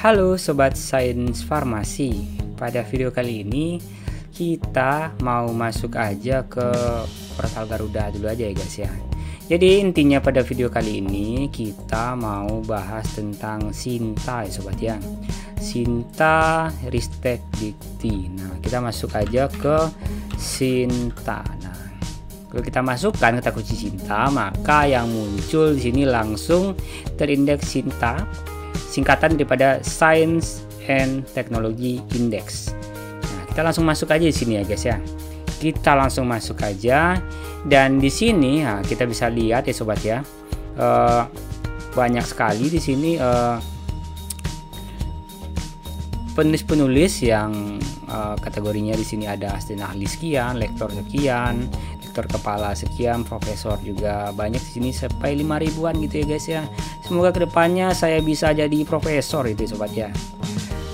Halo Sobat Sains Farmasi. Pada video kali ini kita mau masuk aja ke portal Garuda dulu aja ya guys ya. Jadi intinya pada video kali ini kita mau bahas tentang Sinta ya sobat ya. Sinta Ristek Dikti. Nah, kita masuk aja ke Sinta. Nah, kalau kita masukkan kata kunci Sinta, maka yang muncul di sini langsung terindeks Sinta, singkatan daripada Science and Technology Index. Nah, kita langsung masuk aja di sini ya guys ya. Kita langsung masuk aja, dan di sini nah, kita bisa lihat ya sobat ya, banyak sekali di sini penulis-penulis yang kategorinya di sini ada asisten ahli sekian, lektor sekian, lektor kepala sekian, profesor juga banyak di sini sampai 5.000-an gitu ya guys ya. Semoga kedepannya saya bisa jadi profesor itu sobat ya.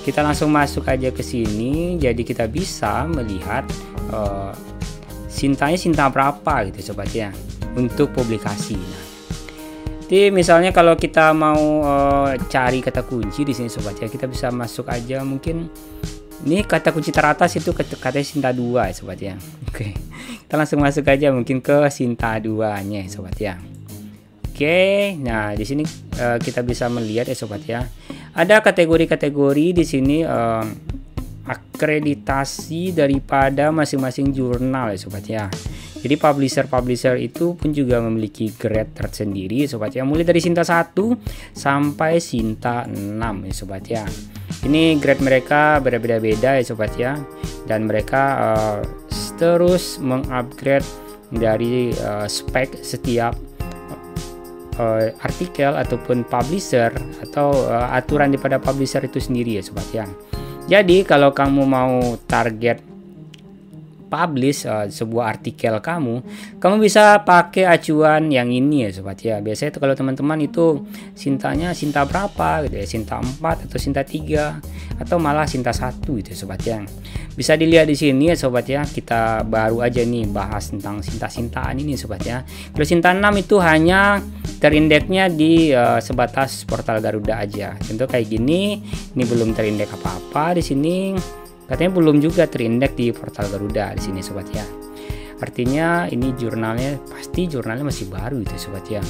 Kita langsung masuk aja ke sini, jadi kita bisa melihat Sintanya Sinta berapa gitu sobat ya untuk publikasi. Nah, jadi misalnya kalau kita mau cari kata kunci di sini sobat ya, kita bisa masuk aja, mungkin ini kata kunci teratas itu katanya Sinta 2 ya sobat ya. Oke, kita langsung masuk aja mungkin ke Sinta 2-nya ya sobat ya. Oke, nah di sini kita bisa melihat ya sobat ya, ada kategori-kategori di sini akreditasi daripada masing-masing jurnal ya sobat ya. Jadi publisher itu pun juga memiliki grade tersendiri sobat ya, mulai dari Sinta 1 sampai Sinta 6 ya sobat ya. Ini grade mereka berbeda-beda ya sobat ya, dan mereka terus mengupgrade dari spek setiap artikel ataupun publisher atau aturan daripada publisher itu sendiri ya sobat ya. Jadi kalau kamu mau target publish sebuah artikel kamu bisa pakai acuan yang ini ya sobat ya. Biasanya itu kalau teman-teman itu Sintanya Sinta berapa gitu ya, Sinta 4 atau Sinta 3 atau malah Sinta 1 gitu ya sobat ya. Bisa dilihat di sini ya sobat ya, kita baru aja nih bahas tentang Sinta-Sintaan ini sobat ya. Kalau Sinta 6 itu hanya terindeksnya di sebatas portal Garuda aja. Contoh kayak gini, ini belum terindeks apa-apa di sini. Katanya belum juga terindeks di portal Garuda di sini sobat ya. Artinya ini jurnalnya pasti jurnalnya masih baru itu sobat ya.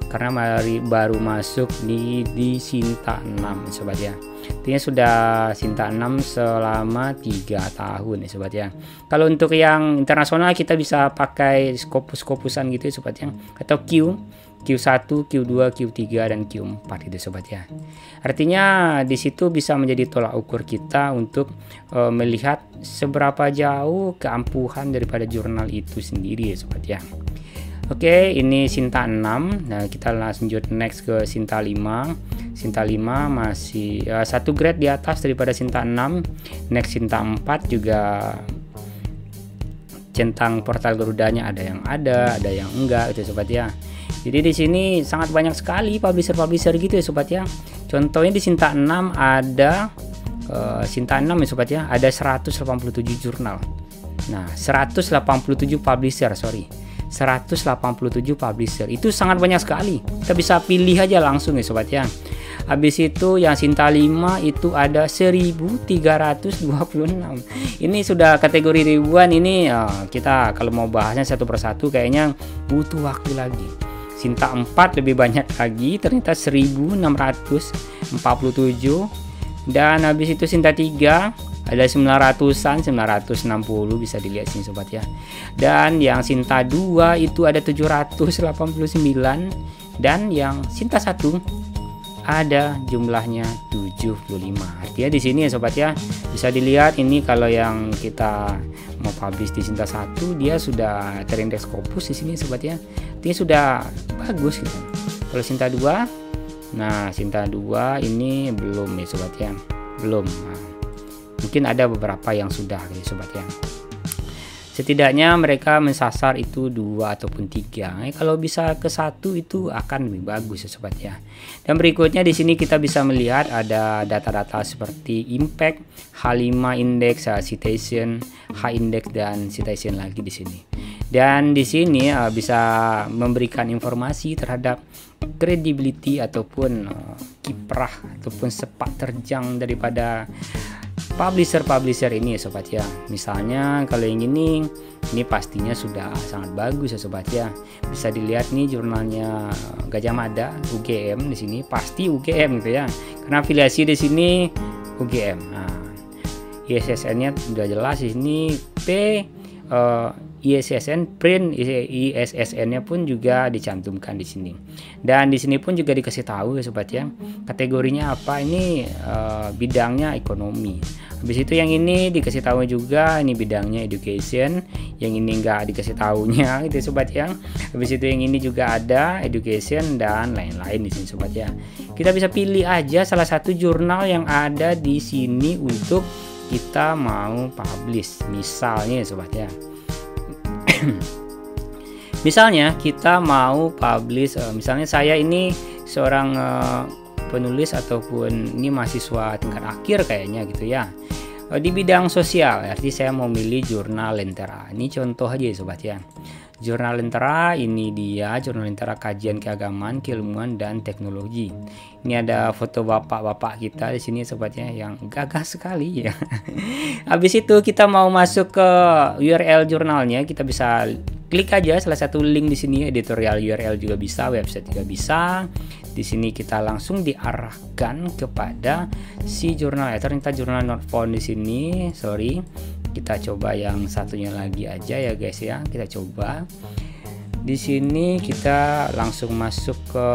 Karena baru masuk di Sinta 6 sobat ya. Artinya sudah Sinta 6 selama 3 tahun ya sobat ya. Kalau untuk yang internasional kita bisa pakai Scopus-Scopusan gitu ya sobat ya, atau Q1, Q2, Q3 dan Q4 gitu sobat ya. Artinya di situ bisa menjadi tolak ukur kita untuk melihat seberapa jauh keampuhan daripada jurnal itu sendiri ya sobat ya. Oke, ini Sinta 6. Nah, kita lanjut next ke Sinta 5. Sinta 5 masih satu grade di atas daripada Sinta 6. Next Sinta 4 juga centang portal Garudanya ada yang enggak gitu sobat ya. Jadi di sini sangat banyak sekali publisher gitu ya sobat ya. Contohnya di Sinta 6 ada Sinta 6 ya sobat ya, ada 187 jurnal. Nah, 187 publisher, 187 publisher. Itu sangat banyak sekali. Kita bisa pilih aja langsung ya sobat ya. Habis itu yang Sinta 5 itu ada 1326. Ini sudah kategori ribuan ini. Kita kalau mau bahasnya satu persatu kayaknya butuh waktu lagi. Sinta 4 lebih banyak lagi, ternyata 1647. Dan habis itu Sinta 3 ada 900-an, 960 bisa dilihat sini sobat ya. Dan yang Sinta 2 itu ada 789, dan yang Sinta 1 ada jumlahnya 75. Artinya di sini ya sobat ya, bisa dilihat ini kalau yang kita mau publish di Sinta 1 dia sudah terindeks Scopus di sini sobat ya. Artinya sudah bagus gitu. Kalau Sinta 2, nah Sinta 2 ini belum ya sobat ya. Belum. Nah, mungkin ada beberapa yang sudah gitu sobat ya. Setidaknya mereka mensasar itu 2 ataupun 3. Kalau bisa ke 1 itu akan lebih bagus ya sobat ya. Dan berikutnya di sini kita bisa melihat ada data-data seperti impact, H5 index, citation, H index dan citation lagi di sini. Dan di sini bisa memberikan informasi terhadap credibility ataupun kiprah ataupun sepak terjang daripada publisher ini ya sobat ya. Misalnya kalau yang ini pastinya sudah sangat bagus ya sobat ya. Bisa dilihat nih jurnalnya Gajah Mada UGM, di sini pasti UGM gitu ya. Karena afiliasi di sini UGM. Nah, ISSN-nya sudah jelas di sini ISSN print, ISSN-nya pun juga dicantumkan di sini. Dan di sini pun juga dikasih tahu ya sobat ya, kategorinya apa, ini bidangnya ekonomi. Habis itu yang ini dikasih tahu juga ini bidangnya education, yang ini enggak dikasih tahunya itu sobat ya. Habis itu yang ini juga ada education dan lain-lain di sini sobat ya. Kita bisa pilih aja salah satu jurnal yang ada di sini untuk kita mau publish. Misalnya sobat ya. Misalnya kita mau publish, misalnya saya ini seorang penulis ataupun ini mahasiswa tingkat akhir kayaknya gitu ya, di bidang sosial, arti saya mau milih jurnal Lentera. Ini contoh aja ya sobat ya. Jurnal Lentera ini dia, jurnal Lentera kajian keagamaan, keilmuan dan teknologi. Ini ada foto bapak-bapak kita di sini sobatnya yang gagah sekali ya. Habis itu kita mau masuk ke URL jurnalnya, kita bisa klik aja salah satu link di sini, editorial URL juga bisa, website juga bisa. Di sini kita langsung diarahkan kepada si jurnal. Ternyata jurnal not found di sini, sorry. Kita coba yang satunya lagi aja ya guys ya. Kita coba. Di sini kita langsung masuk ke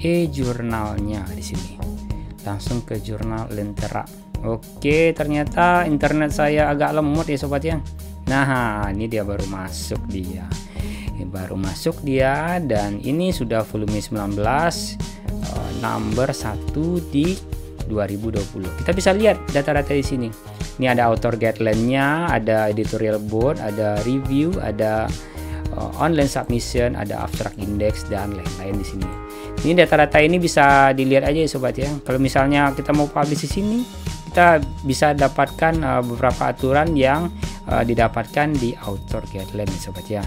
e-jurnalnya di sini. Langsung ke jurnal Lentera. Oke, ternyata internet saya agak lemot ya sobat ya. Nah, ini dia baru masuk dia. Ini baru masuk dia dan ini sudah volume 19 number 1 di 2020. Kita bisa lihat data-data di sini. Ini ada author guideline-nya, ada editorial board, ada review, ada online submission, ada abstract index dan lain-lain di sini. Ini data-data ini bisa dilihat aja ya sobat ya. Kalau misalnya kita mau publish di sini, kita bisa dapatkan beberapa aturan yang didapatkan di author guideline ya sobat ya.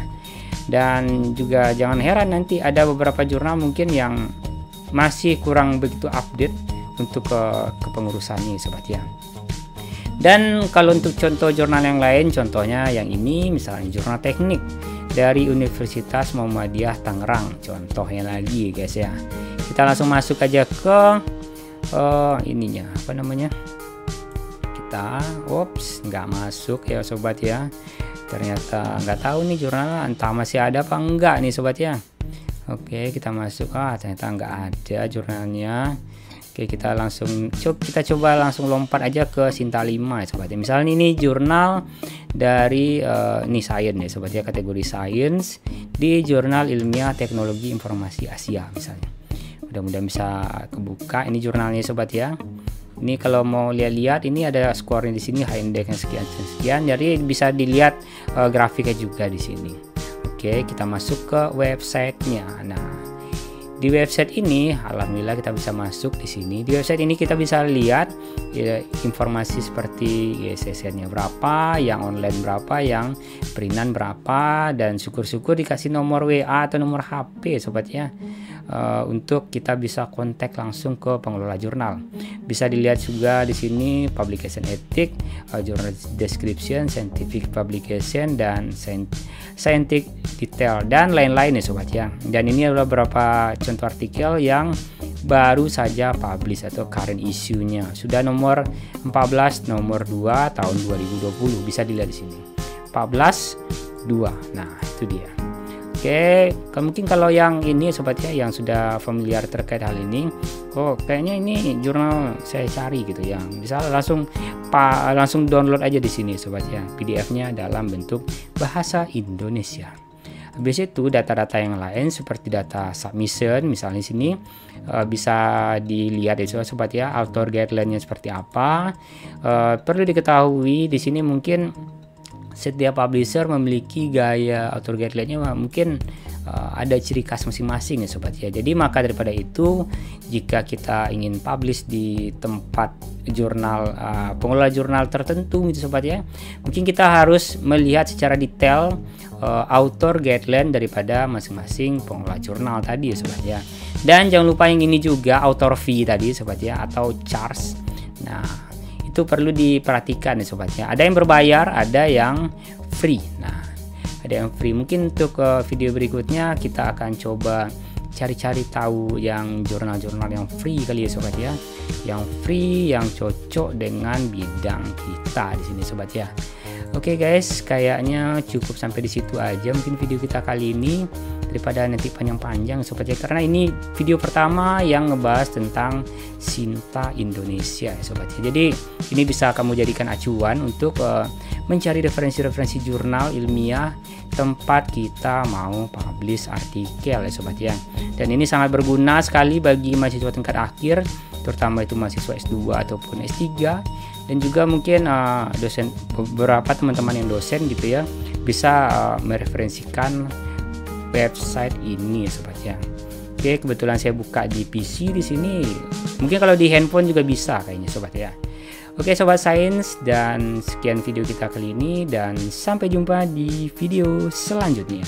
Dan juga jangan heran nanti ada beberapa jurnal mungkin yang masih kurang begitu update untuk kepengurusannya sobat ya. Dan kalau untuk contoh jurnal yang lain, contohnya yang ini misalnya jurnal teknik dari Universitas Muhammadiyah Tangerang, contohnya lagi guys ya. Kita langsung masuk aja ke ininya, apa namanya, kita nggak masuk ya sobat ya. Ternyata nggak tahu nih jurnal entah masih ada apa enggak nih sobat ya. Oke, kita masuk, ternyata nggak ada jurnalnya. Oke, kita coba langsung lompat aja ke Sinta 5 ya sobat ya. Misalnya ini jurnal dari ini Science ya sobat ya, kategori Science di Jurnal Ilmiah Teknologi Informasi Asia misalnya. Mudah-mudahan bisa kebuka ini jurnalnya sobat ya. Ini kalau mau lihat-lihat ini ada skornya di sini, high indexnya sekian, jadi bisa dilihat grafiknya juga di sini. Oke, kita masuk ke websitenya. Nah, di website ini alhamdulillah kita bisa masuk di sini. Di website ini kita bisa lihat ya, informasi seperti ISSN-nya berapa, yang online berapa, yang printan berapa, dan syukur-syukur dikasih nomor WA atau nomor HP sobat ya. Untuk kita bisa kontak langsung ke pengelola jurnal. Bisa dilihat juga di sini publication ethic, journal description, scientific publication, dan scientific detail dan lain-lain ya sobat ya. Dan ini adalah beberapa contoh artikel yang baru saja publish atau current issue-nya. Sudah nomor 14 nomor 2 tahun 2020, bisa dilihat di sini. 14.2. Nah, itu dia. Oke, mungkin kalau yang ini sobat ya yang sudah familiar terkait hal ini, kayaknya ini jurnal saya cari gitu ya. Bisa langsung download aja di sini sobat ya, PDF-nya dalam bentuk bahasa Indonesia. Habis itu data-data yang lain seperti data submission misalnya di sini bisa dilihat ya sobat ya, author guideline-nya seperti apa. Perlu diketahui di sini mungkin setiap publisher memiliki gaya author guideline-nya mungkin ada ciri khas masing-masing ya sobat ya. Jadi maka daripada itu, jika kita ingin publish di tempat jurnal pengelola jurnal tertentu gitu sobat ya, mungkin kita harus melihat secara detail author guideline daripada masing-masing pengelola jurnal tadi ya sobat ya. Dan jangan lupa yang ini juga author fee tadi sobat ya, atau charge. Nah, itu perlu diperhatikan ya sobat ya. Ada yang berbayar, ada yang free. Nah, ada yang free. Mungkin untuk video berikutnya kita akan coba cari-cari tahu yang jurnal-jurnal yang free kali ya sobat ya. Yang free, yang cocok dengan bidang kita di sini sobat ya. Oke guys, kayaknya cukup sampai di situ aja mungkin video kita kali ini, daripada nanti panjang-panjang sobat ya, karena ini video pertama yang ngebahas tentang Sinta Indonesia sobat ya. Jadi ini bisa kamu jadikan acuan untuk mencari referensi-referensi jurnal ilmiah tempat kita mau publish artikel ya sobat ya. Dan ini sangat berguna sekali bagi mahasiswa tingkat akhir, terutama itu mahasiswa S2 ataupun S3, dan juga mungkin dosen, beberapa teman-teman yang dosen gitu ya, bisa mereferensikan website ini sobat ya. Oke, kebetulan saya buka di PC di sini. Mungkin kalau di handphone juga bisa kayaknya sobat ya. Oke sobat sains, dan sekian video kita kali ini, dan sampai jumpa di video selanjutnya.